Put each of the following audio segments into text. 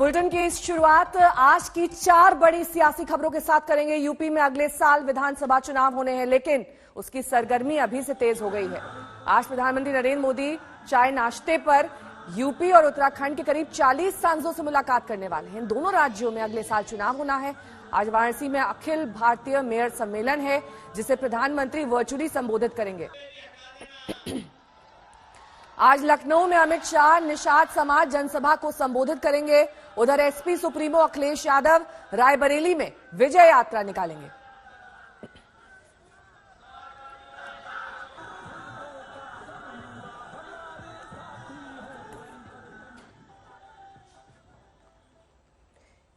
Bulletin की शुरुआत आज की 4 बड़ी सियासी खबरों के साथ करेंगे। यूपी में अगले साल विधानसभा चुनाव होने हैं, लेकिन उसकी सरगर्मी अभी से तेज हो गई है। आज प्रधानमंत्री नरेंद्र मोदी चाय नाश्ते पर यूपी और उत्तराखंड के करीब 40 सांसदों से मुलाकात करने वाले हैं। इन दोनों राज्यों में अगले साल चुनाव होना है। आज वाराणसी में अखिल भारतीय मेयर सम्मेलन है, जिसे प्रधानमंत्री वर्चुअली संबोधित करेंगे। आज लखनऊ में अमित शाह निषाद समाज जनसभा को संबोधित करेंगे। उधर एसपी सुप्रीमो अखिलेश यादव रायबरेली में विजय यात्रा निकालेंगे।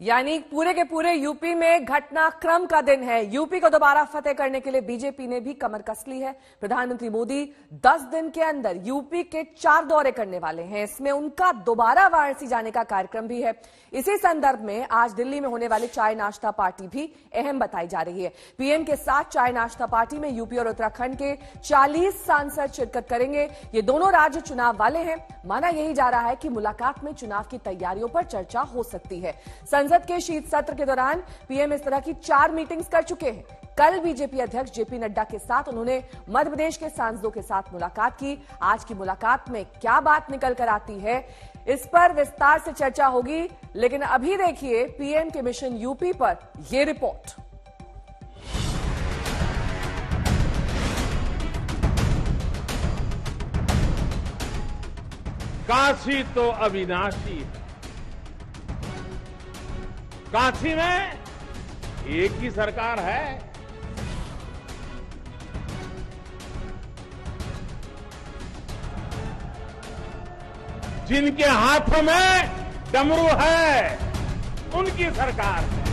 यानी पूरे के पूरे यूपी में घटनाक्रम का दिन है। यूपी को दोबारा फतेह करने के लिए बीजेपी ने भी कमर कस ली है। प्रधानमंत्री मोदी 10 दिन के अंदर यूपी के 4 दौरे करने वाले हैं। इसमें उनका दोबारा वाराणसी जाने का कार्यक्रम भी है। इसी संदर्भ में आज दिल्ली में होने वाली चाय नाश्ता पार्टी भी अहम बताई जा रही है। पीएम के साथ चाय नाश्ता पार्टी में यूपी और उत्तराखंड के 40 सांसद शिरकत करेंगे। ये दोनों राज्य चुनाव वाले हैं। माना यही जा रहा है कि मुलाकात में चुनाव की तैयारियों पर चर्चा हो सकती है। संसद के शीत सत्र के दौरान पीएम इस तरह की 4 मीटिंग्स कर चुके हैं। कल बीजेपी अध्यक्ष जेपी नड्डा के साथ उन्होंने मध्य प्रदेश के सांसदों के साथ मुलाकात की। आज की मुलाकात में क्या बात निकल कर आती है, इस पर विस्तार से चर्चा होगी। लेकिन अभी देखिए पीएम के मिशन यूपी पर यह रिपोर्ट। काशी तो अविनाशी है। काशी में एक ही सरकार है। जिनके हाथों में डमरू है, उनकी सरकार है।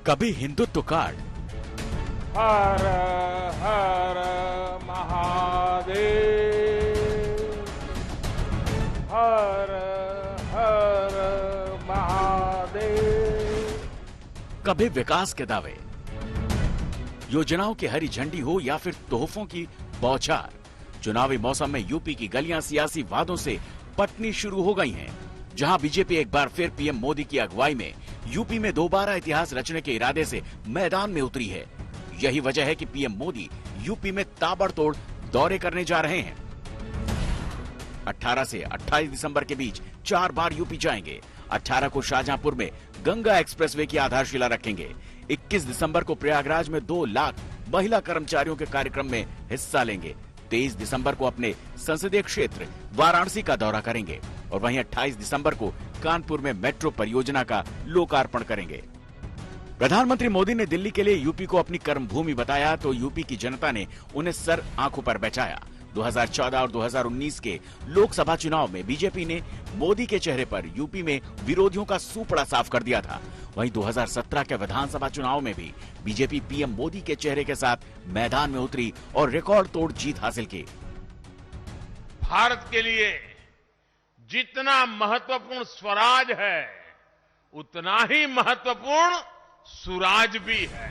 कभी हिंदुत्व कार्ड, हर हर महादेव, हर हर महादेव। कभी विकास के दावे, योजनाओं की हरी झंडी हो या फिर तोहफों की बौछार। चुनावी मौसम में यूपी की गलियां सियासी वादों से पटनी शुरू हो गई हैं। जहां बीजेपी एक बार फिर पीएम मोदी की अगुवाई में यूपी में दोबारा इतिहास रचने के इरादे से मैदान में उतरी है। यही वजह है कि पीएम मोदी यूपी में ताबड़तोड़ दौरे करने जा रहे हैं। 18 से 28 दिसंबर के बीच 4 बार यूपी जाएंगे। 18 को शाहजहांपुर में गंगा एक्सप्रेसवे की आधारशिला रखेंगे। 21 दिसंबर को प्रयागराज में 2 लाख महिला कर्मचारियों के कार्यक्रम में हिस्सा लेंगे। 23 दिसंबर को अपने संसदीय क्षेत्र वाराणसी का दौरा करेंगे और वहीं 28 दिसंबर को कानपुर में मेट्रो परियोजना का लोकार्पण करेंगे। प्रधानमंत्री मोदी ने दिल्ली के लिए यूपी को अपनी कर्मभूमि बताया तो यूपी की जनता ने उन्हें सर आंखों पर बैठाया। 2014 और 2019 के लोकसभा चुनाव में बीजेपी ने मोदी के चेहरे पर यूपी में विरोधियों का सूपड़ा साफ कर दिया था। वहीं 2017 के विधानसभा चुनाव में भी बीजेपी पीएम मोदी के चेहरे के साथ मैदान में उतरी और रिकॉर्ड तोड़ जीत हासिल की। भारत के लिए जितना महत्वपूर्ण स्वराज है, उतना ही महत्वपूर्ण सुराज भी है।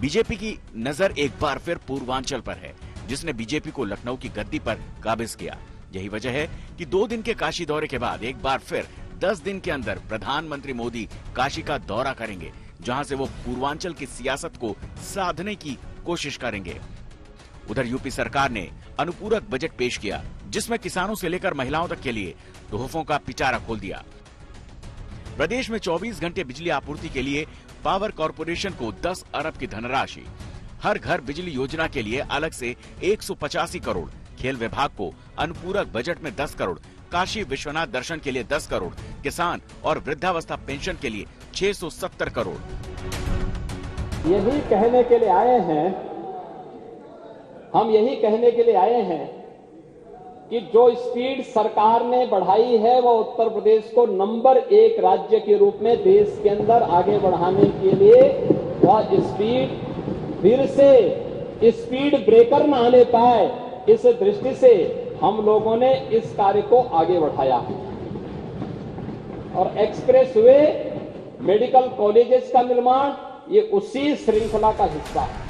बीजेपी की नजर एक बार फिर पूर्वांचल पर है, जिसने बीजेपी को लखनऊ की गद्दी पर काबिज किया। यही वजह है कि 2 दिन के काशी दौरे के बाद एक बार फिर 10 दिन के अंदर प्रधानमंत्री मोदी काशी का दौरा करेंगे, जहां से वो पूर्वांचल की सियासत को साधने की कोशिश करेंगे। उधर यूपी सरकार ने अनुपूरक बजट पेश किया, जिसमें किसानों से लेकर महिलाओं तक के लिए तोहफों का पिटारा खोल दिया। प्रदेश में 24 घंटे बिजली आपूर्ति के लिए पावर कॉर्पोरेशन को 10 अरब की धनराशि, हर घर बिजली योजना के लिए अलग से 185 करोड़, खेल विभाग को अनुपूरक बजट में 10 करोड़, काशी विश्वनाथ दर्शन के लिए 10 करोड़, किसान और वृद्धावस्था पेंशन के लिए 670 करोड़। यही कहने के लिए आए हैं, हम यही कहने के लिए आए हैं कि जो स्पीड सरकार ने बढ़ाई है वो उत्तर प्रदेश को नंबर 1 राज्य के रूप में देश के अंदर आगे बढ़ाने के लिए वह स्पीड फिर से स्पीड ब्रेकर न आने पाए, इस दृष्टि से हम लोगों ने इस कार्य को आगे बढ़ाया। और एक्सप्रेसवे, मेडिकल कॉलेजेस का निर्माण, ये उसी श्रृंखला का हिस्सा है।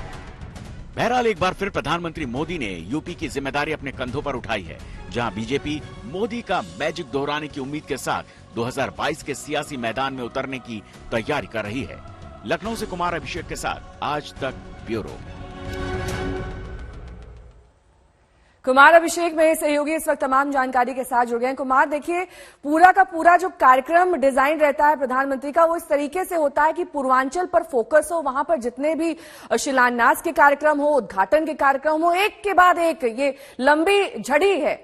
बहरहाल एक बार फिर प्रधानमंत्री मोदी ने यूपी की जिम्मेदारी अपने कंधों पर उठाई है, जहां बीजेपी मोदी का मैजिक दोहराने की उम्मीद के साथ 2022 के सियासी मैदान में उतरने की तैयारी कर रही है। लखनऊ से कुमार अभिषेक के साथ आज तक ब्यूरो। कुमार अभिषेक मेरे सहयोगी इस वक्त तमाम जानकारी के साथ जुड़ गए हैं। कुमार, देखिए, पूरा का पूरा जो कार्यक्रम डिजाइन रहता है प्रधानमंत्री का, वो इस तरीके से होता है कि पूर्वांचल पर फोकस हो, वहां पर जितने भी शिलान्यास के कार्यक्रम हो, उद्घाटन के कार्यक्रम हो, एक के बाद एक, ये लंबी झड़ी है।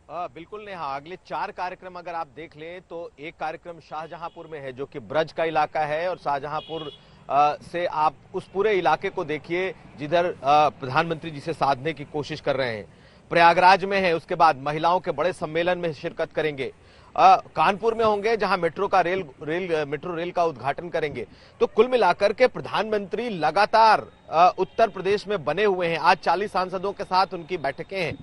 बिल्कुल नेहा, अगले 4 कार्यक्रम अगर आप देख लें तो एक कार्यक्रम शाहजहांपुर में है जो कि ब्रज का इलाका है, और शाहजहांपुर से आप उस पूरे इलाके को देखिए जिधर प्रधानमंत्री जी से साधने की कोशिश कर रहे हैं। प्रयागराज में है, उसके बाद महिलाओं के बड़े सम्मेलन में शिरकत करेंगे, कानपुर में होंगे जहां मेट्रो रेल का उद्घाटन करेंगे। तो कुल मिलाकर के प्रधानमंत्री लगातार उत्तर प्रदेश में बने हुए हैं। आज 40 सांसदों के साथ उनकी बैठकें हैं।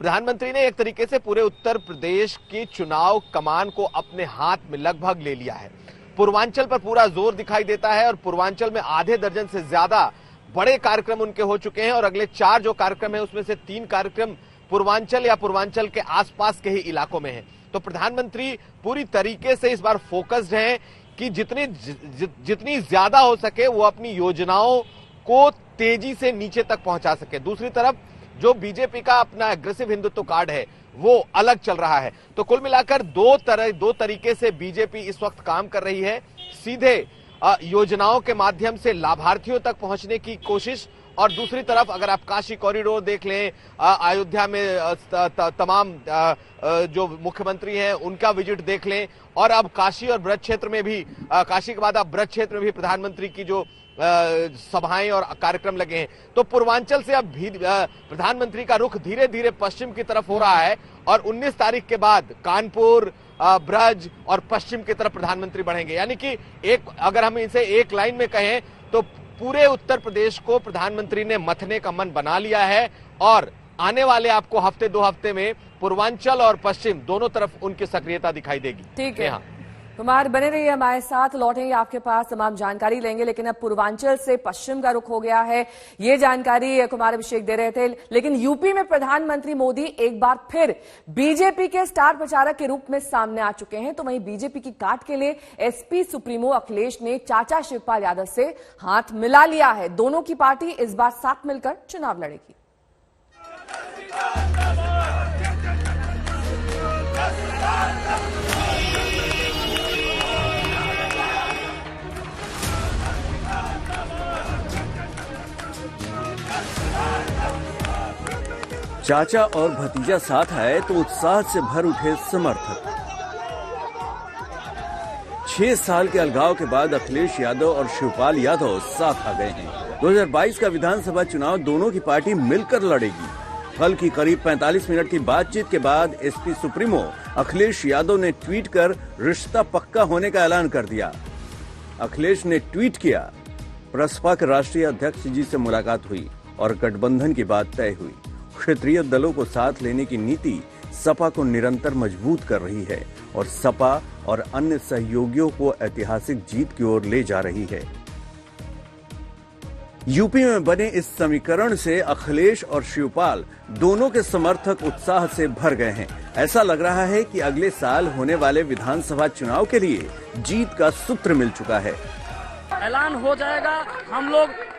प्रधानमंत्री ने एक तरीके से पूरे उत्तर प्रदेश की चुनाव कमान को अपने हाथ में लगभग ले लिया है। पूर्वांचल पर पूरा जोर दिखाई देता है और पूर्वांचल में आधे दर्जन से ज्यादा बड़े कार्यक्रम उनके हो चुके हैं, और अगले 4 जो कार्यक्रम है उसमें से 3 कार्यक्रम पूर्वांचल या पूर्वांचल के आसपास के ही इलाकों में हैं। तो प्रधानमंत्री पूरी तरीके से इस बार फोकस्ड हैं कि जितनी ज्यादा हो सके वो अपनी योजनाओं को तेजी से नीचे तक पहुंचा सके। दूसरी तरफ जो बीजेपी का अपना एग्रेसिव हिंदुत्व कार्ड है वो अलग चल रहा है। तो कुल मिलाकर दो तरीके से बीजेपी इस वक्त काम कर रही है। सीधे योजनाओं के माध्यम से लाभार्थियों तक पहुंचने की कोशिश, और दूसरी तरफ अगर आप काशी कॉरिडोर देख लें, अयोध्या में तमाम जो मुख्यमंत्री हैं उनका विजिट देख लें, और अब काशी और ब्रज क्षेत्र में भी, काशी के बाद अब ब्रज क्षेत्र में भी प्रधानमंत्री की जो सभाएं और कार्यक्रम लगे हैं। तो पूर्वांचल से अब प्रधानमंत्री का रुख धीरे धीरे पश्चिम की तरफ हो रहा है, और 19 तारीख के बाद कानपुर, ब्रज और पश्चिम की तरफ प्रधानमंत्री बढ़ेंगे। यानी कि अगर हम इसे एक लाइन में कहें तो पूरे उत्तर प्रदेश को प्रधानमंत्री ने मथने का मन बना लिया है, और आने वाले आपको हफ्ते 2 हफ्ते में पूर्वांचल और पश्चिम दोनों तरफ उनकी सक्रियता दिखाई देगी। ठीक है कुमार, बने रहिए हमारे साथ, लौटेंगे आपके पास, तमाम जानकारी लेंगे। लेकिन अब पूर्वांचल से पश्चिम का रुख हो गया है, ये जानकारी कुमार अभिषेक दे रहे थे। लेकिन यूपी में प्रधानमंत्री मोदी एक बार फिर बीजेपी के स्टार प्रचारक के रूप में सामने आ चुके हैं। तो वहीं बीजेपी की काट के लिए एसपी सुप्रीमो अखिलेश ने चाचा शिवपाल यादव से हाथ मिला लिया है। दोनों की पार्टी इस बार साथ मिलकर चुनाव लड़ेगी। चाचा और भतीजा साथ आए तो उत्साह से भर उठे समर्थक। 6 साल के अलगाव के बाद अखिलेश यादव और शिवपाल यादव साथ आ गए हैं। 2022 का विधानसभा चुनाव दोनों की पार्टी मिलकर लड़ेगी। कल की करीब 45 मिनट की बातचीत के बाद एसपी सुप्रीमो अखिलेश यादव ने ट्वीट कर रिश्ता पक्का होने का ऐलान कर दिया। अखिलेश ने ट्वीट किया, प्रसपा के राष्ट्रीय अध्यक्ष जी से मुलाकात हुई और गठबंधन की बात तय हुई। क्षेत्रीय दलों को साथ लेने की नीति सपा को निरंतर मजबूत कर रही है और सपा और अन्य सहयोगियों को ऐतिहासिक जीत की ओर ले जा रही है। यूपी में बने इस समीकरण से अखिलेश और शिवपाल दोनों के समर्थक उत्साह से भर गए हैं। ऐसा लग रहा है कि अगले साल होने वाले विधानसभा चुनाव के लिए जीत का सूत्र मिल चुका है। ऐलान हो जाएगा।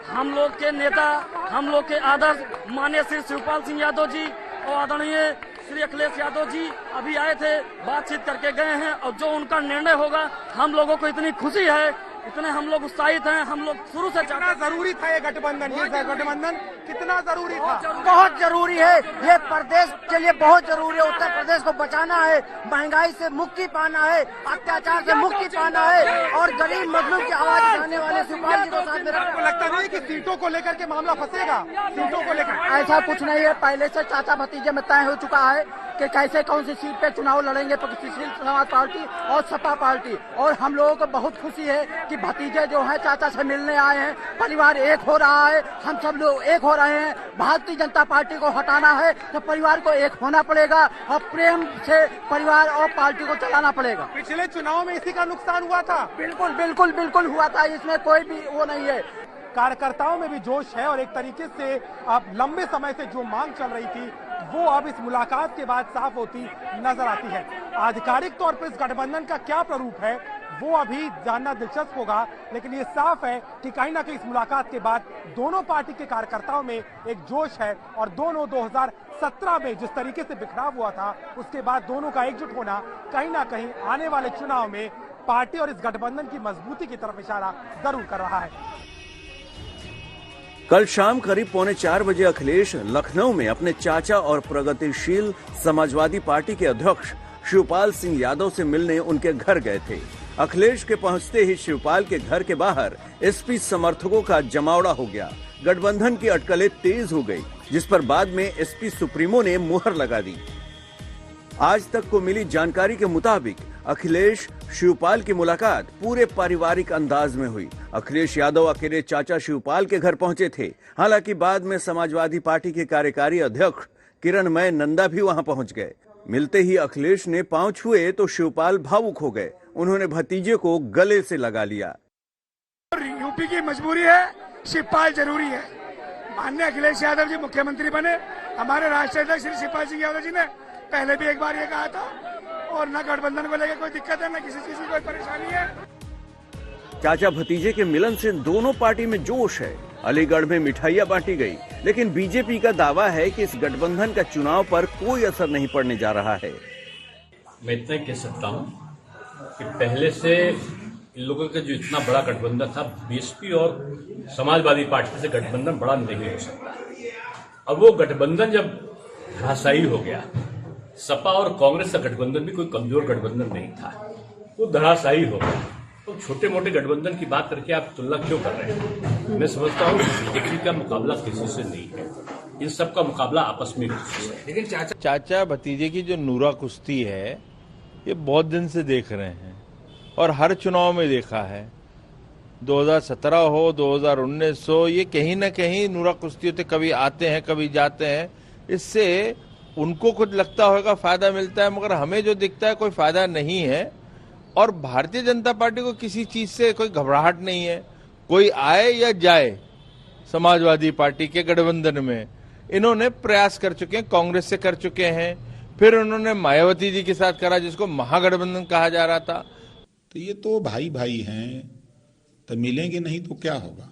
हम लोग के नेता, हम लोग के आदर्श माननीय श्री शिवपाल सिंह यादव जी और आदरणीय श्री अखिलेश यादव जी अभी आए थे, बातचीत करके गए हैं, और जो उनका निर्णय होगा हम लोगों को इतनी खुशी है, इतने हम लोग उत्साहित हैं। हम लोग शुरू से कितना जरूरी था ये गठबंधन, गठबंधन कितना जरूरी था? बहुत जरूरी है, ये प्रदेश के लिए बहुत जरूरी है। उत्तर प्रदेश को बचाना है, महंगाई से मुक्ति पाना है, अत्याचार से मुक्ति पाना है, और गरीब मजलूम की आवाज उठाने वाले शिवपाल जी को साथ में रखना। लगता नहीं कि सीटों को लेकर के मामला फंसेगा? सीटों को लेकर ऐसा कुछ नहीं है, पहले से चाचा भतीजे में तय हो चुका है। कि कैसे कौन सी सीट पे चुनाव लड़ेंगे, प्रगतिशील समाज पार्टी और सपा पार्टी। और हम लोगों को बहुत खुशी है कि भतीजे जो है चाचा से मिलने आए हैं, परिवार एक हो रहा है, हम सब लोग एक हो रहे हैं। भारतीय जनता पार्टी को हटाना है तो परिवार को एक होना पड़ेगा और प्रेम से परिवार और पार्टी को चलाना पड़ेगा। पिछले चुनाव में इसी का नुकसान हुआ था। बिल्कुल बिल्कुल बिल्कुल हुआ था, इसमें कोई भी वो नहीं है। कार्यकर्ताओं में भी जोश है और एक तरीके से अब लंबे समय से जो मांग चल रही थी वो अब इस मुलाकात के बाद साफ होती नजर आती है। आधिकारिक तौर पर इस गठबंधन का क्या प्रारूप है वो अभी जानना दिलचस्प होगा, लेकिन ये साफ है कि कहीं ना कहीं इस मुलाकात के बाद दोनों पार्टी के कार्यकर्ताओं में एक जोश है और दोनों 2017 में जिस तरीके से बिखराव हुआ था उसके बाद दोनों का एकजुट होना कहीं ना कहीं आने वाले चुनाव में पार्टी और इस गठबंधन की मजबूती की तरफ इशारा जरूर कर रहा है। कल शाम करीब 3:45 बजे अखिलेश लखनऊ में अपने चाचा और प्रगतिशील समाजवादी पार्टी के अध्यक्ष शिवपाल सिंह यादव से मिलने उनके घर गए थे। अखिलेश के पहुंचते ही शिवपाल के घर के बाहर एसपी समर्थकों का जमावड़ा हो गया। गठबंधन की अटकलें तेज हो गई, जिस पर बाद में एसपी सुप्रीमो ने मुहर लगा दी। आज तक को मिली जानकारी के मुताबिक अखिलेश शिवपाल की मुलाकात पूरे पारिवारिक अंदाज में हुई। अखिलेश यादव अकेले चाचा शिवपाल के घर पहुंचे थे। हालांकि बाद में समाजवादी पार्टी के कार्यकारी अध्यक्ष किरणमय नंदा भी वहां पहुंच गए। मिलते ही अखिलेश ने पांव छुए तो शिवपाल भावुक हो गए। उन्होंने भतीजे को गले से लगा लिया। यूपी की मजबूरी है, शिवपाल जरूरी है। माननीय अखिलेश यादव जी मुख्यमंत्री बने, हमारे राष्ट्रीय अध्यक्ष श्री शिवपाल सिंह यादव जी ने पहले भी एक बार ये कहा था और न गठबंधन को लेकर कोई दिक्कत है, न किसी चीज की कोई परेशानी है। चाचा भतीजे के मिलन से दोनों पार्टी में जोश है। अलीगढ़ में मिठाइयां बांटी गई, लेकिन बीजेपी का दावा है कि इस गठबंधन का चुनाव पर कोई असर नहीं पड़ने जा रहा है। मैं इतना कह सकता हूं कि पहले से इन लोगों का जो इतना बड़ा गठबंधन था, बीएसपी और समाजवादी पार्टी से गठबंधन बड़ा नहीं हो सकता। अब वो गठबंधन जब धराशायी हो गया, सपा और कांग्रेस का गठबंधन भी कोई कमजोर गठबंधन नहीं था, वो धराशायी हो गया। तो छोटे मोटे गठबंधन की बात करके आप तुलना क्यों कर रहे हैं? मैं समझता हूँ बीजेपी का मुकाबला किसी से नहीं है, इन सब का मुकाबला आपस में है। लेकिन चाचा भतीजे की जो नूरा कुश्ती है ये बहुत दिन से देख रहे हैं और हर चुनाव में देखा है। 2017 हो 2019 हो, ये कहीं ना कहीं नूरा कुश्ती होते, कभी आते हैं कभी जाते हैं। इससे उनको कुछ लगता होगा फायदा मिलता है, मगर हमें जो दिखता है कोई फायदा नहीं है। और भारतीय जनता पार्टी को किसी चीज से कोई घबराहट नहीं है। कोई आए या जाए समाजवादी पार्टी के गठबंधन में, इन्होंने प्रयास कर चुके हैं, कांग्रेस से कर चुके हैं, फिर उन्होंने मायावती जी के साथ करा जिसको महागठबंधन कहा जा रहा था। तो ये तो भाई भाई हैं, तो मिलेंगे नहीं तो क्या होगा।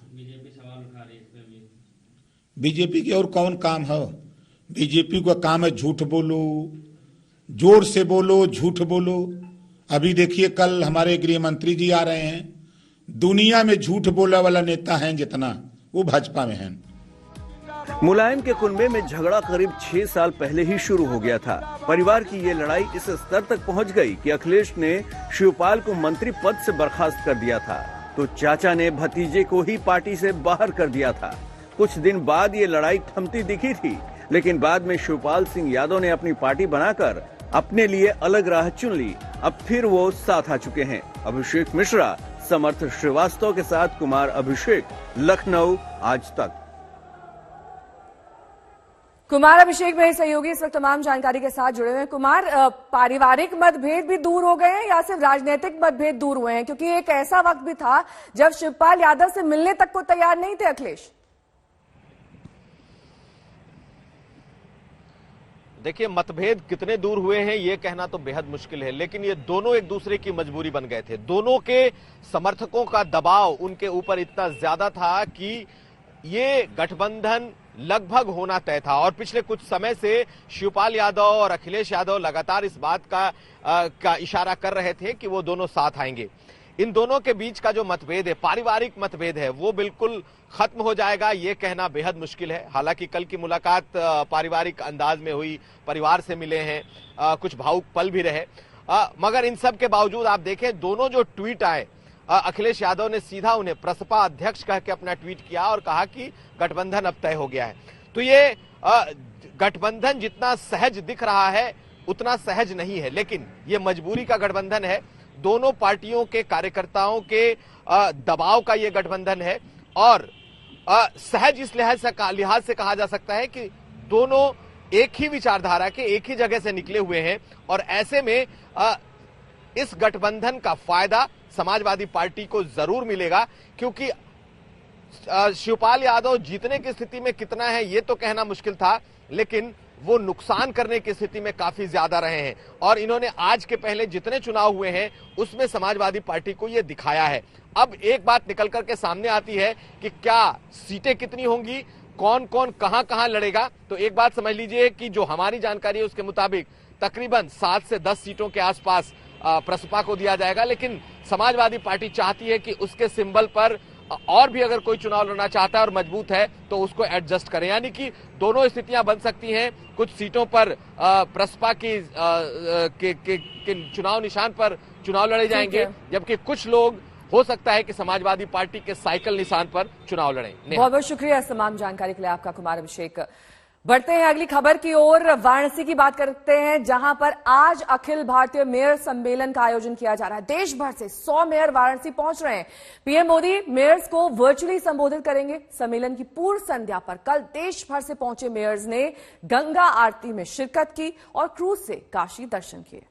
बीजेपी के और कौन काम है? बीजेपी का काम है झूठ बोलो, जोर से बोलो, झूठ बोलो। अभी देखिए कल हमारे गृह मंत्री जी आ रहे हैं। दुनिया में झूठ बोलने वाला नेता है जितना, वो भाजपा में है। मुलायम के कुनबे में झगड़ा करीब 6 साल पहले ही शुरू हो गया था। परिवार की ये लड़ाई इस स्तर तक पहुंच गई कि अखिलेश ने शिवपाल को मंत्री पद से बर्खास्त कर दिया था, तो चाचा ने भतीजे को ही पार्टी से बाहर कर दिया था। कुछ दिन बाद ये लड़ाई थमती दिखी थी, लेकिन बाद में शिवपाल सिंह यादव ने अपनी पार्टी बनाकर अपने लिए अलग राह चुन ली। अब फिर वो साथ आ चुके हैं। अभिषेक मिश्रा, समर्थ श्रीवास्तव के साथ कुमार अभिषेक, लखनऊ, आज तक। कुमार अभिषेक मेरे सहयोगी इस वक्त तमाम जानकारी के साथ जुड़े हुए हैं। कुमार, पारिवारिक मतभेद भी दूर हो गए हैं या सिर्फ राजनीतिक मतभेद दूर हुए हैं? क्योंकि एक ऐसा वक्त भी था जब शिवपाल यादव से मिलने तक को तैयार नहीं थे अखिलेश। देखिए, मतभेद कितने दूर हुए हैं ये कहना तो बेहद मुश्किल है, लेकिन ये दोनों एक दूसरे की मजबूरी बन गए थे। दोनों के समर्थकों का दबाव उनके ऊपर इतना ज्यादा था कि ये गठबंधन लगभग होना तय था। और पिछले कुछ समय से शिवपाल यादव और अखिलेश यादव लगातार इस बात का इशारा कर रहे थे कि वो दोनों साथ आएंगे। इन दोनों के बीच का जो मतभेद है, पारिवारिक मतभेद है, वो बिल्कुल खत्म हो जाएगा ये कहना बेहद मुश्किल है। हालांकि कल की मुलाकात पारिवारिक अंदाज में हुई, परिवार से मिले हैं, कुछ भावुक पल भी रहे, मगर इन सब के बावजूद आप देखें दोनों जो ट्वीट आए, अखिलेश यादव ने सीधा उन्हें प्रसपा अध्यक्ष कह के अपना ट्वीट किया और कहा कि गठबंधन अब तय हो गया है। तो ये गठबंधन जितना सहज दिख रहा है, उतना सहज नहीं है, लेकिन ये मजबूरी का गठबंधन है। दोनों पार्टियों के कार्यकर्ताओं के दबाव का ये गठबंधन है और सहज इस लिहाज से कहा जा सकता है कि दोनों एक ही विचारधारा के, एक ही जगह से निकले हुए हैं और ऐसे में इस गठबंधन का फायदा समाजवादी पार्टी को जरूर मिलेगा, क्योंकि शिवपाल यादव जीतने की स्थिति में कितना है ये तो कहना मुश्किल था, लेकिन वो नुकसान करने की स्थिति में काफी ज्यादा रहे हैं और इन्होंने आज के पहले जितने चुनाव हुए हैं उसमें समाजवादी पार्टी को ये दिखाया है। अब एक बात निकल करके सामने आती है कि क्या सीटें कितनी होंगी, कौन कौन कहां लड़ेगा। तो एक बात समझ लीजिए कि जो हमारी जानकारी है उसके मुताबिक तकरीबन 7 से 10 सीटों के आसपास प्रसपा को दिया जाएगा, लेकिन समाजवादी पार्टी चाहती है कि उसके सिंबल पर और भी अगर कोई चुनाव लड़ना चाहता है और मजबूत है तो उसको एडजस्ट करें, यानी कि दोनों स्थितियां बन सकती हैं। कुछ सीटों पर प्रसपा के चुनाव निशान पर चुनाव लड़े जाएंगे, जबकि कुछ लोग हो सकता है कि समाजवादी पार्टी के साइकिल निशान पर चुनाव लड़ें। बहुत बहुत शुक्रिया इस तमाम जानकारी के लिए आपका, कुमार अभिषेक। बढ़ते हैं अगली खबर की ओर। वाराणसी की बात करते हैं, जहां पर आज अखिल भारतीय मेयर सम्मेलन का आयोजन किया जा रहा है। देश भर से 100 मेयर वाराणसी पहुंच रहे हैं। पीएम मोदी मेयर्स को वर्चुअली संबोधित करेंगे। सम्मेलन की पूर्व संध्या पर कल देश भर से पहुंचे मेयर्स ने गंगा आरती में शिरकत की और क्रूज से काशी दर्शन किए।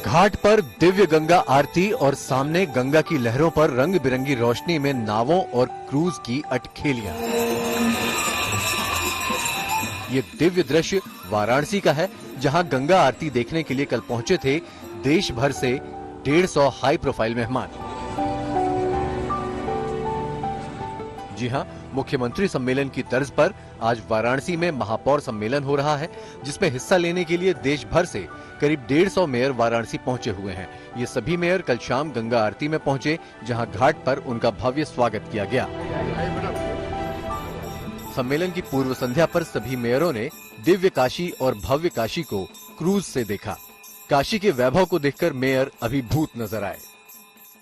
घाट पर दिव्य गंगा आरती और सामने गंगा की लहरों पर रंग बिरंगी रोशनी में नावों और क्रूज की अटखेलियां। ये दिव्य दृश्य वाराणसी का है, जहां गंगा आरती देखने के लिए कल पहुंचे थे देश भर से 150 हाई प्रोफाइल मेहमान। जी हां, मुख्यमंत्री सम्मेलन की तर्ज पर आज वाराणसी में महापौर सम्मेलन हो रहा है, जिसमें हिस्सा लेने के लिए देश भर से करीब 150 मेयर वाराणसी पहुंचे हुए हैं। ये सभी मेयर कल शाम गंगा आरती में पहुंचे, जहां घाट पर उनका भव्य स्वागत किया गया। सम्मेलन की पूर्व संध्या पर सभी मेयरों ने दिव्य काशी और भव्य काशी को क्रूज से देखा। काशी के वैभव को देखकर मेयर अभिभूत नजर आए।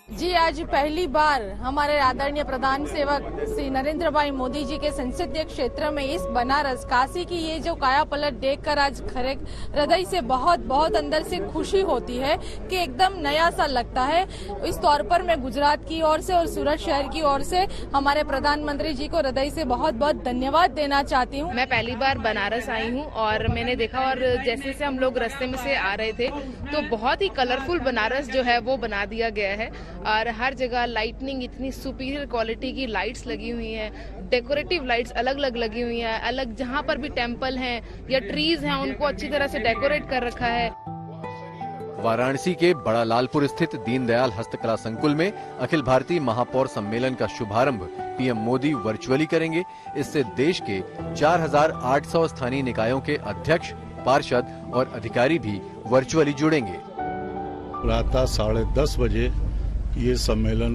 जी, आज पहली बार हमारे आदरणीय प्रधान सेवक श्री नरेंद्र भाई मोदी जी के संसदीय क्षेत्र में इस बनारस काशी की ये जो काया पलट देखकर आज खरे हृदय से बहुत बहुत अंदर से खुशी होती है कि एकदम नया सा लगता है। इस तौर पर मैं गुजरात की ओर से और सूरत शहर की ओर से हमारे प्रधानमंत्री जी को हृदय से बहुत बहुत धन्यवाद देना चाहती हूँ। मैं पहली बार बनारस आई हूँ और मैंने देखा, और जैसे से हम लोग रास्ते में से आ रहे थे तो बहुत ही कलरफुल बनारस जो है वो बना दिया गया है और हर जगह लाइटनिंग, इतनी सुपीरियर क्वालिटी की लाइट्स लगी हुई हैं, डेकोरेटिव लाइट्स अलग अलग लगी हुई हैं, अलग जहां पर भी टेम्पल हैं या ट्रीज हैं उनको अच्छी तरह से डेकोरेट कर रखा है। वाराणसी के बड़ा लालपुर स्थित दीनदयाल हस्तकला संकुल में अखिल भारतीय महापौर सम्मेलन का शुभारंभ पीएम मोदी वर्चुअली करेंगे। इससे देश के 4800 स्थानीय निकायों के अध्यक्ष, पार्षद और अधिकारी भी वर्चुअली जुड़ेंगे। प्रातः 10:30 बजे ये सम्मेलन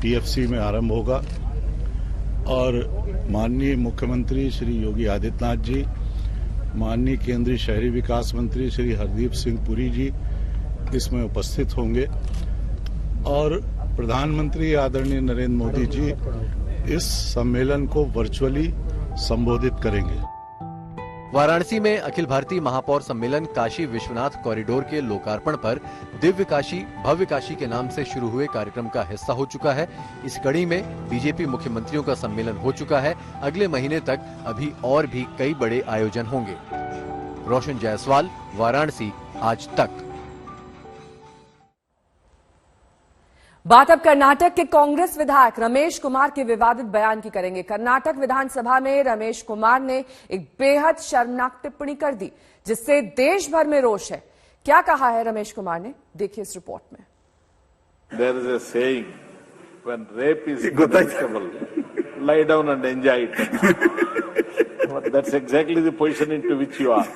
टीएफसी में आरंभ होगा और माननीय मुख्यमंत्री श्री योगी आदित्यनाथ जी, माननीय केंद्रीय शहरी विकास मंत्री श्री हरदीप सिंह पुरी जी इसमें उपस्थित होंगे और प्रधानमंत्री आदरणीय नरेंद्र मोदी जी इस सम्मेलन को वर्चुअली संबोधित करेंगे। वाराणसी में अखिल भारतीय महापौर सम्मेलन काशी विश्वनाथ कॉरिडोर के लोकार्पण पर दिव्य काशी भव्य काशी के नाम से शुरू हुए कार्यक्रम का हिस्सा हो चुका है। इस कड़ी में बीजेपी मुख्यमंत्रियों का सम्मेलन हो चुका है। अगले महीने तक अभी और भी कई बड़े आयोजन होंगे। रोशन जायसवाल, वाराणसी, आज तक। बात अब कर्नाटक के कांग्रेस विधायक रमेश कुमार के विवादित बयान की करेंगे। कर्नाटक विधानसभा में रमेश कुमार ने एक बेहद शर्मनाक टिप्पणी कर दी, जिससे देश भर में रोष है। क्या कहा है रमेश कुमार ने, देखिए इस रिपोर्ट में। There is a saying, when rape is inevitable, lie down and enjoy it. That's exactly the position into which you are.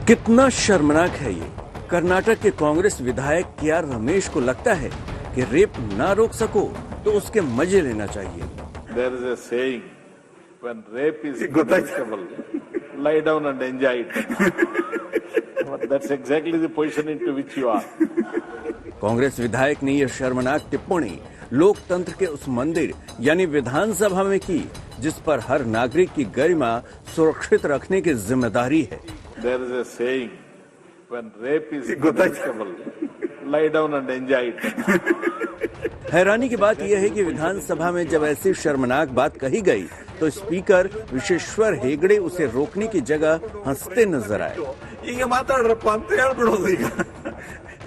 कितना शर्मनाक है ये। कर्नाटक के कांग्रेस विधायक क्या रमेश को लगता है कि रेप ना रोक सको तो उसके मजे लेना चाहिए। There is a saying, when rape is inevitable, lie down and enjoy it. That's exactly the position into which you are. Congress विधायक ने यह शर्मनाक टिप्पणी लोकतंत्र के उस मंदिर यानी विधानसभा में की जिस पर हर नागरिक की गरिमा सुरक्षित रखने की जिम्मेदारी है। There is a saying, when rape is inevitable, lie down and enjoy it. हैरानी की बात यह है कि विधानसभा में जब ऐसी शर्मनाक बात कही गई तो स्पीकर विश्वेश्वर हेगड़े उसे रोकने की जगह हंसते नजर आए।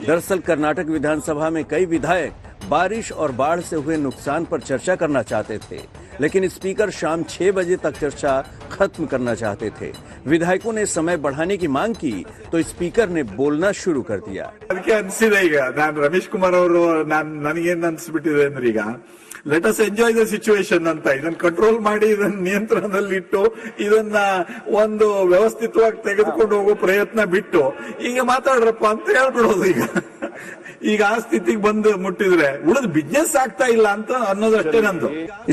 दरअसल कर्नाटक विधानसभा में कई विधायक बारिश और बाढ़ से हुए नुकसान पर चर्चा करना चाहते थे, लेकिन स्पीकर शाम 6 बजे तक चर्चा खत्म करना चाहते थे। विधायकों ने समय बढ़ाने की मांग की तो स्पीकर ने बोलना शुरू कर दिया। रमेश कुमार नन अनिस्बिट्टिदे अंद्रे ಈಗ let us enjoy the situation ಅಂತ ಇದನ್ನ ಕಂಟ್ರೋಲ್ ಮಾಡಿ ಇದನ್ನ ನಿಯಂತ್ರಣದಲ್ಲಿಟ್ಟು ಇದನ್ನ ಒಂದು ವ್ಯವಸ್ಥಿತವಾಗಿ ತೆಗೆದುಕೊಂಡು ಹೋಗೋ ಪ್ರಯತ್ನ ಬಿಟ್ಟು ಈಗ ಮಾತಾಡ್ರಪ್ಪ ಅಂತ ಹೇಳ್ಬಿಡೋದು ಈಗ ಆ ಸ್ಥಿತಿಗೆ ಬಂದು ಮುಟ್ಟಿದ್ರೆ ಉಳಿದ ಬಿಸ್ನೆಸ್ ಆಗ್ತಾ ಇಲ್ಲ ಅಂತ ಅನ್ನೋದಷ್ಟೇ ನಂದು।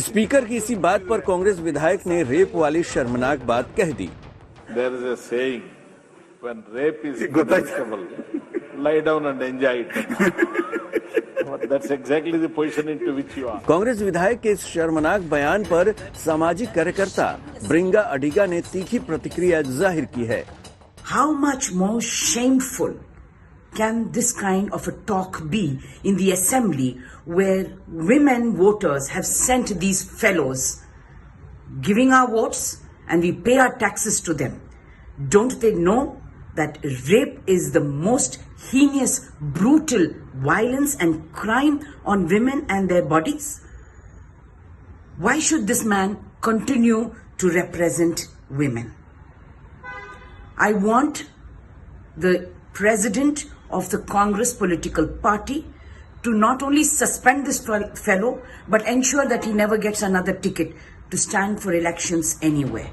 स्पीकर की इसी बात पर कांग्रेस विधायक ने रेप वाली शर्मनाक बात कह दी। There is a saying, when rape is inevitable, lie down and enjoy it. That's exactly the position into which you are. Congress विधायक के इस शर्मनाक बयान पर सामाजिक कार्यकर्ता ब्रिंगा अडिगा ने तीखी प्रतिक्रिया जाहिर की है। How much more shameful can this kind of a talk be in the assembly where women voters have sent these fellows giving our votes and we pay our taxes to them? Don't they know that rape is the most heinous, brutal violence and crime on women and their bodies? Why should this man continue to represent women? I want the president of the Congress political party to not only suspend this fellow but ensure that he never gets another ticket to stand for elections anywhere.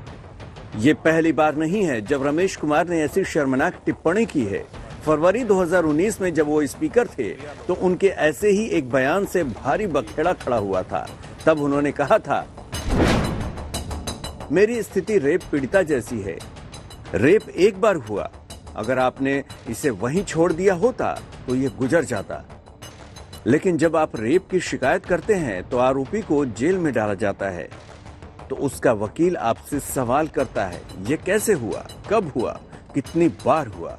ये पहली बार नहीं है जब रमेश कुमार ने ऐसी शर्मनाक टिप्पणी की है। फरवरी 2019 में जब वो स्पीकर थे तो उनके ऐसे ही एक बयान से भारी बखेड़ा खड़ा हुआ था। तब उन्होंने कहा था, मेरी स्थिति रेप पीड़िता जैसी है। रेप एक बार हुआ, अगर आपने इसे वहीं छोड़ दिया होता तो ये गुजर जाता, लेकिन जब आप रेप की शिकायत करते हैं तो आरोपी को जेल में डाला जाता है तो उसका वकील आपसे सवाल करता है, ये कैसे हुआ, कब हुआ, कितनी बार हुआ।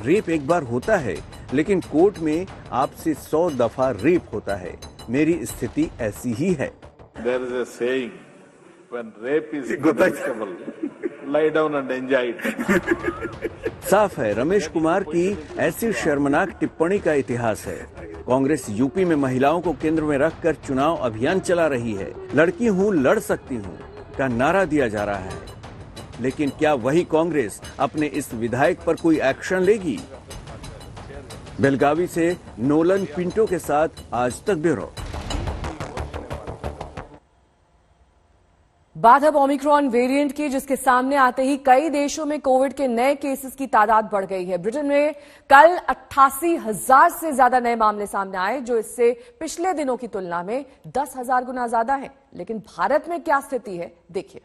रेप एक बार होता है लेकिन कोर्ट में आपसे 100 दफा रेप होता है। मेरी स्थिति ऐसी ही है। There is a saying, when rape is inevitable, lie down and enjoy it. साफ है रमेश कुमार की ऐसी शर्मनाक टिप्पणी का इतिहास है। कांग्रेस यूपी में महिलाओं को केंद्र में रखकर चुनाव अभियान चला रही है। लड़की हूं, लड़ सकती हूं का नारा दिया जा रहा है, लेकिन क्या वही कांग्रेस अपने इस विधायक पर कोई एक्शन लेगी? बेलगावी से नोलन पिंटो के साथ आज तक ब्यूरो। बात अब ओमिक्रॉन वेरिएंट की, जिसके सामने आते ही कई देशों में कोविड के नए केसेस की तादाद बढ़ गई है। ब्रिटेन में कल 88,000 से ज्यादा नए मामले सामने आए, जो इससे पिछले दिनों की तुलना में 10,000 गुना ज्यादा है। लेकिन भारत में क्या स्थिति है, देखिए।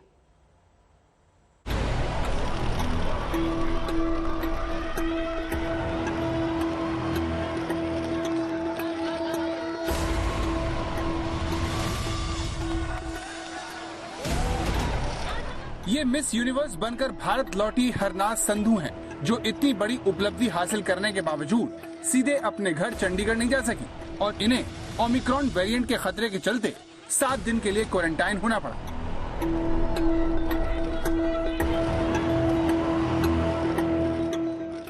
ये मिस यूनिवर्स बनकर भारत लौटी हरनाज संधू हैं, जो इतनी बड़ी उपलब्धि हासिल करने के बावजूद सीधे अपने घर चंडीगढ़ नहीं जा सकी और इन्हें ओमिक्रॉन वेरिएंट के खतरे के चलते 7 दिन के लिए क्वारंटाइन होना पड़ा।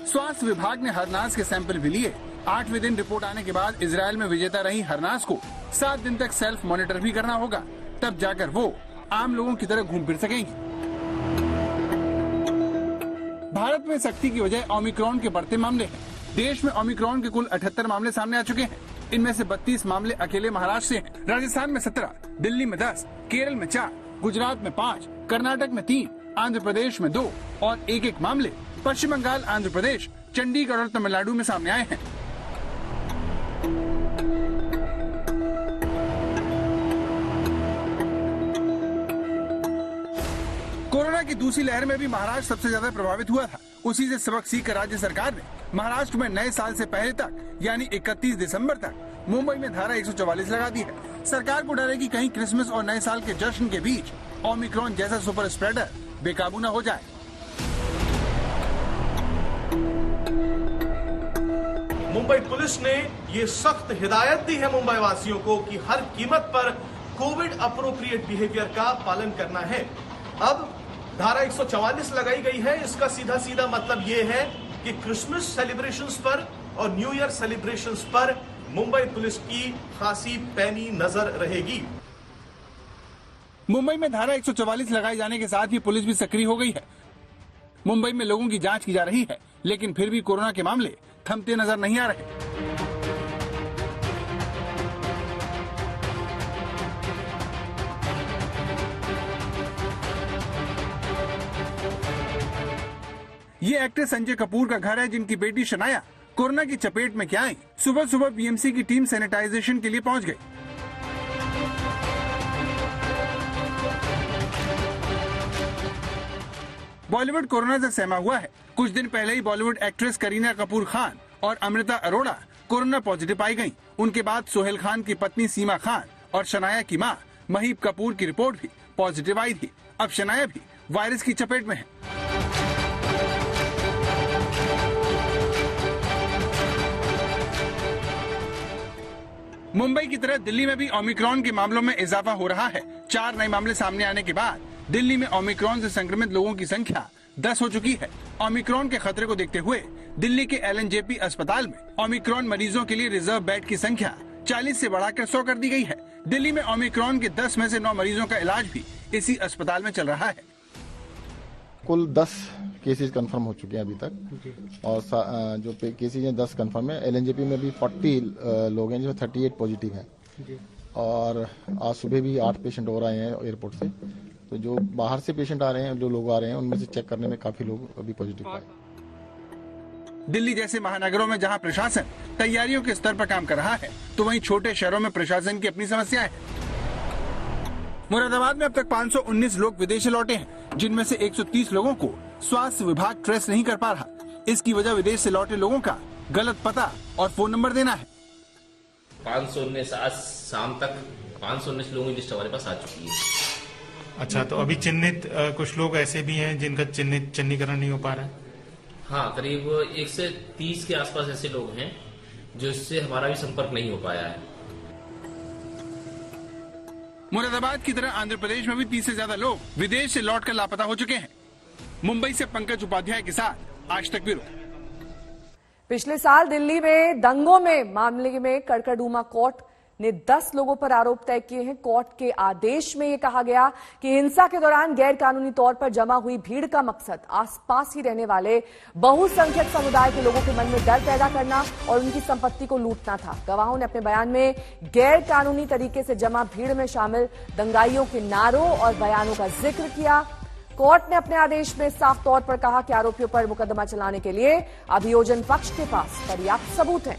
स्वास्थ्य विभाग ने हरनाज के सैंपल भी लिए। 8वें दिन रिपोर्ट आने के बाद इजराइल में विजेता रही हरनाज को 7 दिन तक सेल्फ मॉनिटर भी करना होगा, तब जाकर वो आम लोगों की तरह घूम फिर सकेंगी। भारत में सख्ती की वजह ओमिक्रॉन के बढ़ते मामले हैं। देश में ओमिक्रॉन के कुल 78 मामले सामने आ चुके हैं। इनमें से 32 मामले अकेले महाराष्ट्र से हैं। राजस्थान में 17, दिल्ली में 10, केरल में 4, गुजरात में 5, कर्नाटक में 3, आंध्र प्रदेश में 2 और एक मामले पश्चिम बंगाल, आंध्र प्रदेश, चंडीगढ़ और तमिलनाडु में सामने आए हैं। कोरोना की दूसरी लहर में भी महाराष्ट्र सबसे ज्यादा प्रभावित हुआ था। उसी से सबक सीखकर राज्य सरकार ने महाराष्ट्र में नए साल से पहले तक यानी 31 दिसंबर तक मुंबई में धारा 144 लगा दी है। सरकार को डर है कि कहीं क्रिसमस और नए साल के जश्न के बीच ओमिक्रॉन जैसा सुपर स्प्रेडर बेकाबू न हो जाए। मुंबई पुलिस ने ये सख्त हिदायत दी है मुंबई वासियों को कि हर कीमत पर कोविड अप्रोप्रिएट बिहेवियर का पालन करना है। अब धारा 144 लगाई गई है। इसका सीधा सीधा मतलब ये है कि क्रिसमस सेलिब्रेशंस पर और न्यू ईयर सेलिब्रेशंस पर मुंबई पुलिस की खासी पैनी नजर रहेगी। मुंबई में धारा 144 लगाए जाने के साथ ही पुलिस भी सक्रिय हो गई है। मुंबई में लोगों की जांच की जा रही है, लेकिन फिर भी कोरोना के मामले थमते नजर नहीं आ रहे। ये एक्टर संजय कपूर का घर है, जिनकी बेटी शनाया कोरोना की चपेट में क्या आई। सुबह सुबह बीएमसी की टीम सैनिटाइजेशन के लिए पहुंच गई। बॉलीवुड कोरोना से सहमा हुआ है। कुछ दिन पहले ही बॉलीवुड एक्ट्रेस करीना कपूर खान और अमृता अरोड़ा कोरोना पॉजिटिव पाई गयी। उनके बाद सोहेल खान की पत्नी सीमा खान और शनाया की मां महीप कपूर की रिपोर्ट भी पॉजिटिव आई थी। अब शनाया भी वायरस की चपेट में है। मुंबई की तरह दिल्ली में भी ओमिक्रॉन के मामलों में इजाफा हो रहा है। 4 नए मामले सामने आने के बाद दिल्ली में ओमिक्रॉन से संक्रमित लोगों की संख्या 10 हो चुकी है। ओमिक्रॉन के खतरे को देखते हुए दिल्ली के LNJP अस्पताल में ओमिक्रॉन मरीजों के लिए रिजर्व बेड की संख्या 40 से बढ़ाकर 100 कर दी गई है। दिल्ली में ओमिक्रॉन के 10 में से 9 मरीजों का इलाज भी इसी अस्पताल में चल रहा है। कुल 10 केसेज कंफर्म हो चुके हैं अभी तक, और जो केसेज हैं 10 कंफर्म है। LNJP में भी 40 लोग हैं, जिसमें 38 पॉजिटिव हैं। और आज सुबह भी 8 पेशेंट और आए हैं एयरपोर्ट से। तो जो बाहर से पेशेंट आ रहे हैं, जो लोग आ रहे हैं, उनमें से चेक करने में काफी लोग अभी पॉजिटिव पाए। दिल्ली जैसे महानगरों में जहां प्रशासन तैयारियों के स्तर पर काम कर रहा है, तो वहीं छोटे शहरों में प्रशासन की अपनी समस्याएं हैं। मुरादाबाद में अब तक 519 लोग विदेश से लौटे हैं, जिनमें से 130 लोगों को स्वास्थ्य विभाग ट्रेस नहीं कर पा रहा। इसकी वजह विदेश से लौटे लोगों का गलत पता और फोन नंबर देना है। 519 आज शाम तक 519 लोगों की लिस्ट हमारे पास आ चुकी है। अच्छा, तो अभी चिन्हित कुछ लोग ऐसे भी हैं जिनका चिन्हीकरण नहीं हो पा रहा है? हाँ, करीब 1 से 30 के आसपास ऐसे लोग हैं जो इससे हमारा भी संपर्क नहीं हो पाया है। मुरादाबाद की तरह आंध्र प्रदेश में भी 30 से ज्यादा लोग विदेश से लौटकर लापता हो चुके हैं। मुंबई से पंकज उपाध्याय के साथ आज तक ब्यूरो। पिछले साल दिल्ली में दंगों में मामले में कड़कड़डूमा कोर्ट ने 10 लोगों पर आरोप तय किए हैं। कोर्ट के आदेश में यह कहा गया कि हिंसा के दौरान गैर कानूनी तौर पर जमा हुई भीड़ का मकसद आसपास ही रहने वाले बहुसंख्यक समुदाय के लोगों के मन में डर पैदा करना और उनकी संपत्ति को लूटना था। गवाहों ने अपने बयान में गैर कानूनी तरीके से जमा भीड़ में शामिल दंगाइयों के नारों और बयानों का जिक्र किया। कोर्ट ने अपने आदेश में साफ तौर पर कहा कि आरोपियों पर मुकदमा चलाने के लिए अभियोजन पक्ष के पास पर्याप्त सबूत हैं।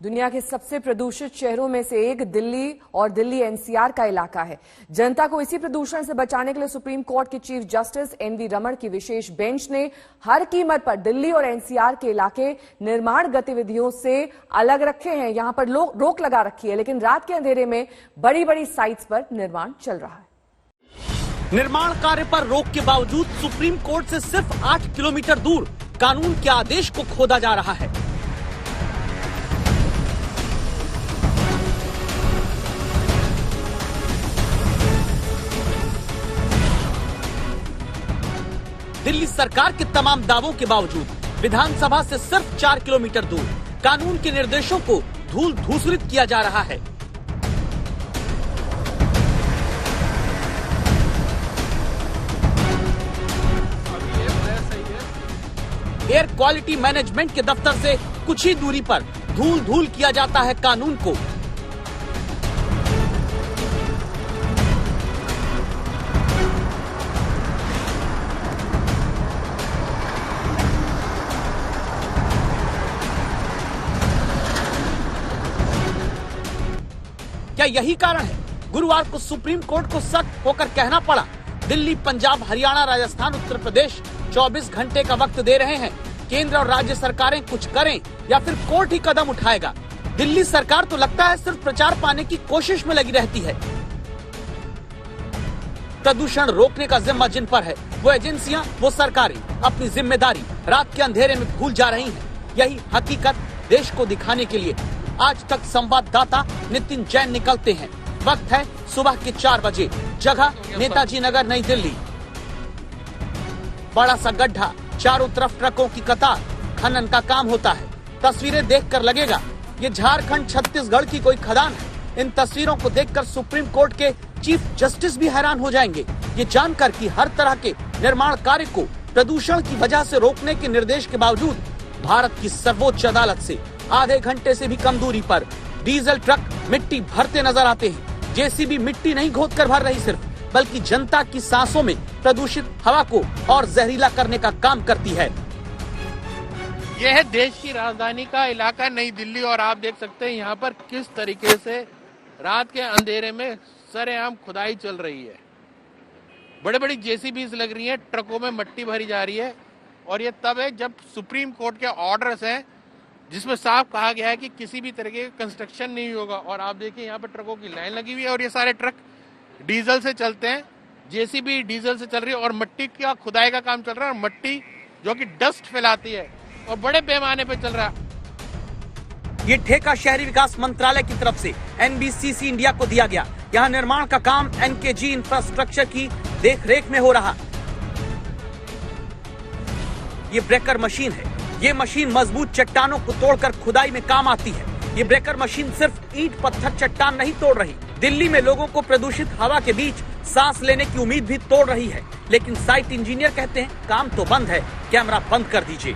दुनिया के सबसे प्रदूषित शहरों में से एक दिल्ली और दिल्ली NCR का इलाका है। जनता को इसी प्रदूषण से बचाने के लिए सुप्रीम कोर्ट के चीफ जस्टिस NV रमण की विशेष बेंच ने हर कीमत पर दिल्ली और NCR के इलाके निर्माण गतिविधियों से अलग रखे हैं। यहां पर रोक लगा रखी है, लेकिन रात के अंधेरे में बड़ी बड़ी साइट्स पर निर्माण चल रहा है। निर्माण कार्य पर रोक के बावजूद सुप्रीम कोर्ट से सिर्फ 8 किलोमीटर दूर कानून के आदेश को खोदा जा रहा है। दिल्ली सरकार के तमाम दावों के बावजूद विधानसभा से सिर्फ 4 किलोमीटर दूर कानून के निर्देशों को धूल धूसरित किया जा रहा है। एयर क्वालिटी मैनेजमेंट के दफ्तर से कुछ ही दूरी पर धूल धूल किया जाता है कानून को। क्या यही कारण है गुरुवार को सुप्रीम कोर्ट को सख्त होकर कहना पड़ा दिल्ली, पंजाब, हरियाणा, राजस्थान, उत्तर प्रदेश 24 घंटे का वक्त दे रहे हैं, केंद्र और राज्य सरकारें कुछ करें या फिर कोर्ट ही कदम उठाएगा। दिल्ली सरकार तो लगता है सिर्फ प्रचार पाने की कोशिश में लगी रहती है। प्रदूषण रोकने का जिम्मा जिन पर है, वो एजेंसियां, वो सरकारें अपनी जिम्मेदारी रात के अंधेरे में भूल जा रही हैं। यही हकीकत देश को दिखाने के लिए आज तक संवाददाता नितिन जैन निकलते हैं। वक्त है सुबह के 4 बजे, जगह नेताजी नगर, नई दिल्ली। बड़ा सा गड्ढा, चारों तरफ ट्रकों की कतार, खनन का काम होता है। तस्वीरें देखकर लगेगा ये झारखंड, छत्तीसगढ़ की कोई खदान है। इन तस्वीरों को देखकर सुप्रीम कोर्ट के चीफ जस्टिस भी हैरान हो जाएंगे, ये जानकर कि हर तरह के निर्माण कार्य को प्रदूषण की वजह से रोकने के निर्देश के बावजूद भारत की सर्वोच्च अदालत से आधे घंटे से भी कम दूरी पर डीजल ट्रक मिट्टी भरते नजर आते हैं। जेसीबी मिट्टी नहीं खोदकर भर रही सिर्फ, बल्कि जनता की सांसों में प्रदूषित हवा को और जहरीला करने का काम करती है। यह है देश की राजधानी का इलाका नई दिल्ली, और आप देख सकते हैं यहाँ पर किस तरीके से रात के अंधेरे में सरेआम खुदाई चल रही है। बड़े बड़ी जेसीबीज लग रही हैं, ट्रकों में मिट्टी भरी जा रही है, और ये तब है जब सुप्रीम कोर्ट के ऑर्डर्स हैं जिसमें साफ कहा गया है कि किसी भी तरीके का कंस्ट्रक्शन नहीं होगा। और आप देखिए यहाँ पर ट्रकों की लाइन लगी हुई है, और ये सारे ट्रक डीजल से चलते हैं, जेसीबी डीजल से चल रही है, और मिट्टी का खुदाई का काम चल रहा है, और मिट्टी जो कि डस्ट फैलाती है और बड़े पैमाने पे चल रहा है। ये ठेका शहरी विकास मंत्रालय की तरफ से एनबीसीसी इंडिया को दिया गया। यहाँ निर्माण का काम एनकेजी इंफ्रास्ट्रक्चर की देखरेख में हो रहा। ये ब्रेकर मशीन है। ये मशीन मजबूत चट्टानों को तोड़कर खुदाई में काम आती है। ये ब्रेकर मशीन सिर्फ ईंट पत्थर चट्टान नहीं तोड़ रही, दिल्ली में लोगों को प्रदूषित हवा के बीच सांस लेने की उम्मीद भी तोड़ रही है। लेकिन साइट इंजीनियर कहते हैं काम तो बंद है, कैमरा बंद कर दीजिए।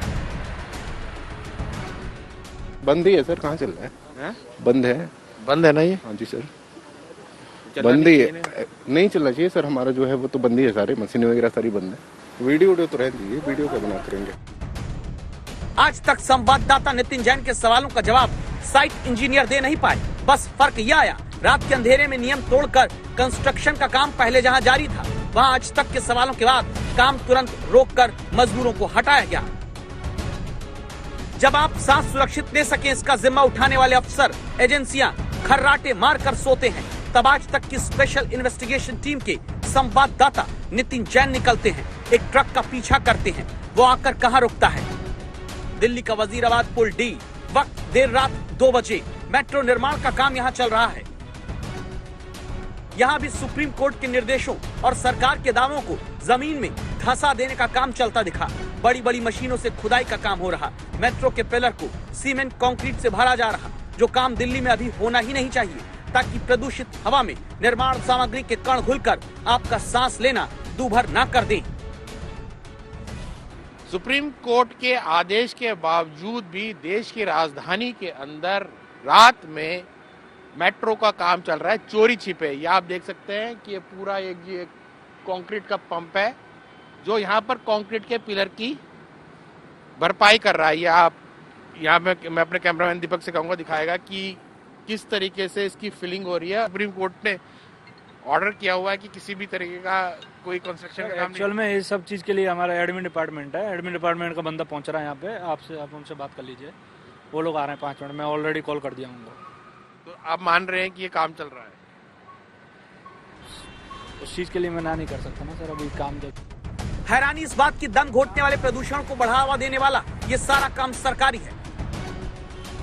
बंद ही है सर, कहाँ चल रहा है? बंद है। बंद है ना ये? हाँ जी सर, बंद ही है। नहीं चलना चाहिए सर, हमारा जो है वो तो बंद ही है, सारे मशीनें वगैरह सारी बंद है। वीडियो तो रहने दीजिए, वीडियो क्या बना करेंगे। आज तक संवाददाता नितिन जैन के सवालों का जवाब साइट इंजीनियर दे नहीं पाए। बस फर्क यह आया, रात के अंधेरे में नियम तोड़कर कंस्ट्रक्शन का काम पहले जहां जारी था, वहां आज तक के सवालों के बाद काम तुरंत रोककर मजदूरों को हटाया गया। जब आप सांस सुरक्षित ले सके, इसका जिम्मा उठाने वाले अफसर, एजेंसियां खर्राटे मारकर सोते हैं। तब आज तक की स्पेशल इन्वेस्टिगेशन टीम के संवाददाता नितिन जैन निकलते हैं, एक ट्रक का पीछा करते हैं। वो आकर कहां रुकता है? दिल्ली का वजीराबाद पुल डी। वक्त देर रात 2 बजे। मेट्रो निर्माण का काम यहां चल रहा है। यहां भी सुप्रीम कोर्ट के निर्देशों और सरकार के दावों को जमीन में धंसा देने का काम चलता दिखा। बड़ी बड़ी मशीनों से खुदाई का काम हो रहा। मेट्रो के पिलर को सीमेंट कंक्रीट से भरा जा रहा, जो काम दिल्ली में अभी होना ही नहीं चाहिए, ताकि प्रदूषित हवा में निर्माण सामग्री के कण घुलकर आपका सांस लेना दूभर न कर दें। सुप्रीम कोर्ट के आदेश के बावजूद भी देश की राजधानी के अंदर रात में मेट्रो का काम चल रहा है, चोरी छिपे। ये आप देख सकते हैं कि ये पूरा एक कंक्रीट का पंप है जो यहाँ पर कंक्रीट के पिलर की भरपाई कर रहा है। ये आप यहाँ मैं अपने कैमरामैन दीपक से कहूँगा दिखाएगा कि किस तरीके से इसकी फिलिंग हो रही है। सुप्रीम कोर्ट ने ऑर्डर किया हुआ है कि किसी भी तरीके का कोई कंस्ट्रक्शन का काम एक्चुअल में इस सब चीज़ के लिए हमारा एडमिन डिपार्टमेंट है। एडमिन डिपार्टमेंट का बंदा पहुंच रहा है यहाँ पे। आप उनसे बात कर लीजिए, वो लोग आ रहे हैं 5 मिनट में। ऑलरेडी कॉल कर दिया उनको। तो आप मान रहे हैं कि ये काम चल रहा है? उस चीज़ के लिए मैं ना नहीं कर सकता ना सर, अभी काम देख। हैरानी इस बात की, दम घोटने वाले प्रदूषण को बढ़ावा देने वाला ये सारा काम सरकारी है।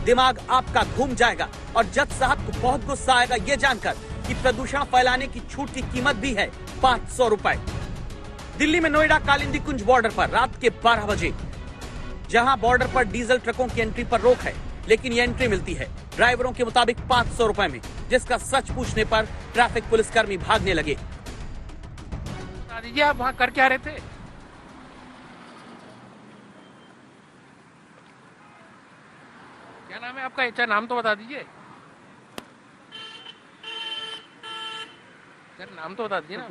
दिमाग आपका घूम जाएगा और जज साहब को बहुत गुस्सा आएगा ये जानकर कि प्रदूषण फैलाने की छूट की कीमत भी है 500 रुपए। दिल्ली में नोएडा कालिंदी कुंज बॉर्डर पर रात के 12 बजे, जहां बॉर्डर पर डीजल ट्रकों की एंट्री पर रोक है, लेकिन ये एंट्री मिलती है ड्राइवरों के मुताबिक 500 रुपए में, जिसका सच पूछने पर ट्रैफिक पुलिसकर्मी भागने लगे। बता दीजिए आप वहां कर क्या रहे थे? क्या नाम है आपका? अच्छा नाम तो बता दीजिए सर, नाम तो बता दीजिए ना।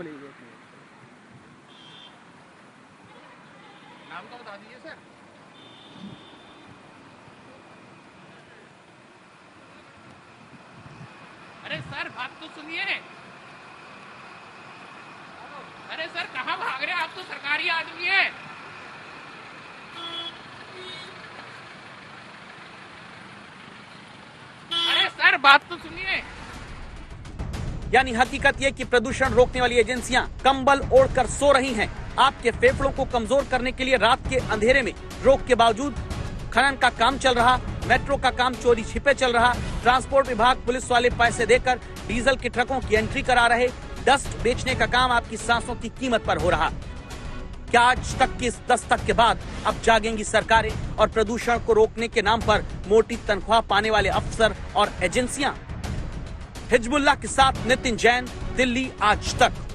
नाम तो बता दीजिए सर। अरे सर बात तो सुनिए। अरे सर कहाँ भाग रहे हैं, आप तो सरकारी आदमी हैं। अरे सर बात तो सुनिए। यानी हकीकत ये कि प्रदूषण रोकने वाली एजेंसियां कंबल ओढ़कर सो रही हैं। आपके फेफड़ों को कमजोर करने के लिए रात के अंधेरे में रोक के बावजूद खनन का काम चल रहा, मेट्रो का काम चोरी छिपे चल रहा, ट्रांसपोर्ट विभाग पुलिस वाले पैसे देकर डीजल के ट्रकों की एंट्री करा रहे, डस्ट बेचने का काम आपकी सांसों की कीमत पर हो रहा। क्या आज तक की इस दस्तक के बाद अब जागेंगी सरकारें और प्रदूषण को रोकने के नाम पर मोटी तनख्वाह पाने वाले अफसर और एजेंसियां? हिजबुल्लाह के साथ नितिन जैन, दिल्ली आज तक।